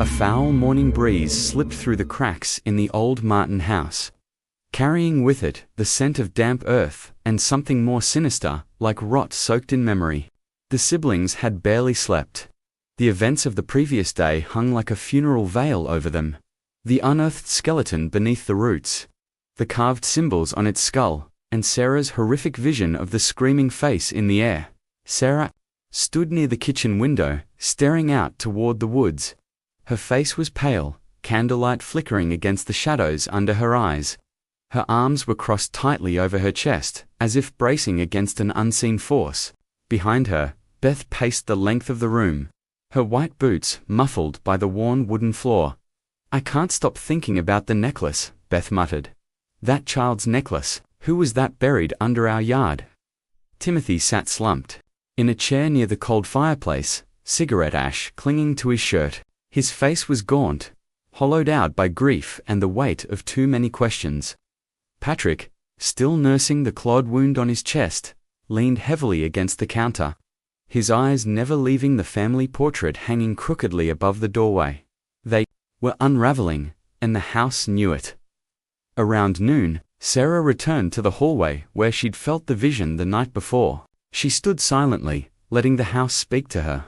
A foul morning breeze slipped through the cracks in the old Martin house, carrying with it the scent of damp earth and something more sinister, like rot soaked in memory. The siblings had barely slept. The events of the previous day hung like a funeral veil over them. The unearthed skeleton beneath the roots, the carved symbols on its skull, and Sarah's horrific vision of the screaming face in the air. Sarah stood near the kitchen window, staring out toward the woods. Her face was pale, candlelight flickering against the shadows under her eyes. Her arms were crossed tightly over her chest, as if bracing against an unseen force. Behind her, Beth paced the length of the room, her white boots muffled by the worn wooden floor. "I can't stop thinking about the necklace," Beth muttered. "That child's necklace. Who was that buried under our yard?" Timothy sat slumped in a chair near the cold fireplace, cigarette ash clinging to his shirt. His face was gaunt, hollowed out by grief and the weight of too many questions. Patrick, still nursing the clawed wound on his chest, leaned heavily against the counter, his eyes never leaving the family portrait hanging crookedly above the doorway. They were unraveling, and the house knew it. Around noon, Sarah returned to the hallway where she'd felt the vision the night before. She stood silently, letting the house speak to her.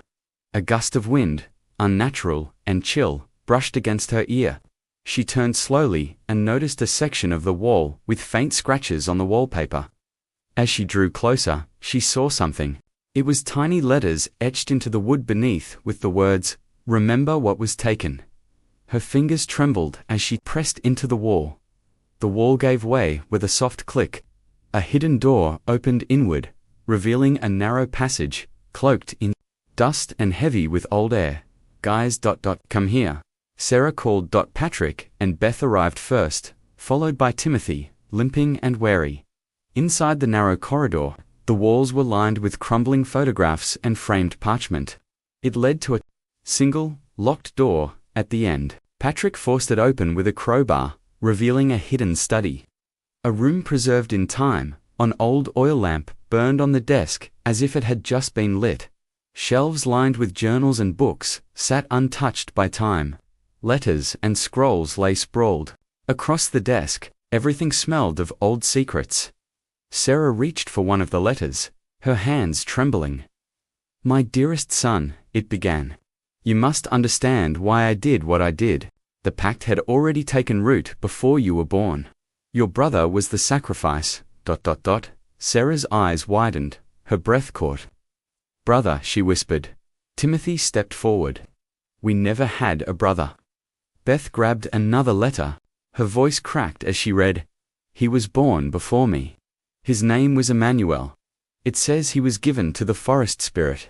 A gust of wind, unnatural and chill, brushed against her ear. She turned slowly and noticed a section of the wall with faint scratches on the wallpaper. As she drew closer, she saw something. It was tiny letters etched into the wood beneath with the words, "Remember what was taken." Her fingers trembled as she pressed into the wall. The wall gave way with a soft click. A hidden door opened inward, revealing a narrow passage, cloaked in dust and heavy with old air. "Guys, come here." Sarah called. Patrick and Beth arrived first, followed by Timothy, limping and wary. Inside the narrow corridor, the walls were lined with crumbling photographs and framed parchment. It led to a single, locked door at the end. Patrick forced it open with a crowbar, revealing a hidden study. A room preserved in time, an old oil lamp burned on the desk as if it had just been lit. Shelves lined with journals and books sat untouched by time. Letters and scrolls lay sprawled. Across the desk, everything smelled of old secrets. Sarah reached for one of the letters, her hands trembling. "My dearest son," it began. "You must understand why I did what I did. The pact had already taken root before you were born. Your brother was the sacrifice. Sarah's eyes widened, her breath caught. "Brother," she whispered. Timothy stepped forward. "We never had a brother." Beth grabbed another letter. Her voice cracked as she read, "He was born before me. His name was Emmanuel. It says he was given to the forest spirit,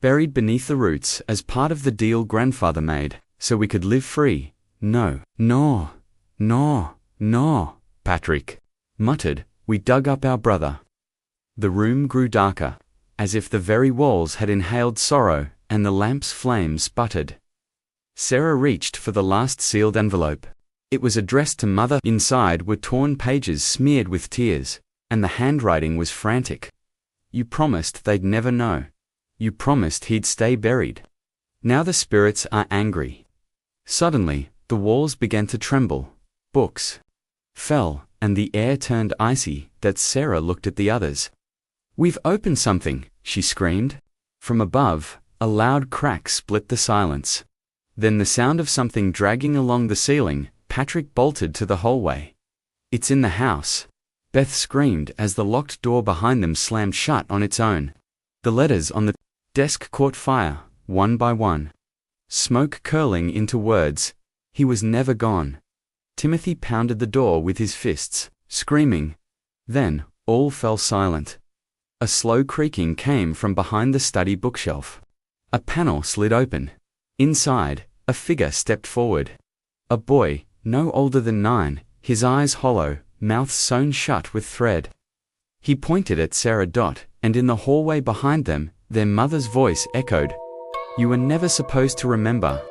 buried beneath the roots as part of the deal grandfather made, so we could live free." "No, Patrick muttered. "We dug up our brother." The room grew darker, as if the very walls had inhaled sorrow, and the lamp's flame sputtered. Sarah reached for the last sealed envelope. It was addressed to Mother. Inside were torn pages smeared with tears, and the handwriting was frantic. "You promised they'd never know. You promised he'd stay buried. Now the spirits are angry." Suddenly, the walls began to tremble. Books fell, and the air turned icy. That Sarah looked at the others. "We've opened something," she screamed. From above, a loud crack split the silence. Then the sound of something dragging along the ceiling. Patrick bolted to the hallway. "It's in the house," Beth screamed as the locked door behind them slammed shut on its own. The letters on the desk caught fire, one by one, smoke curling into words. He was never gone. Timothy pounded the door with his fists, screaming. Then, all fell silent. A slow creaking came from behind the study bookshelf. A panel slid open. Inside, a figure stepped forward. A boy, no older than 9, his eyes hollow, mouth sewn shut with thread. He pointed at Sarah. And in the hallway behind them, their mother's voice echoed. "You were never supposed to remember."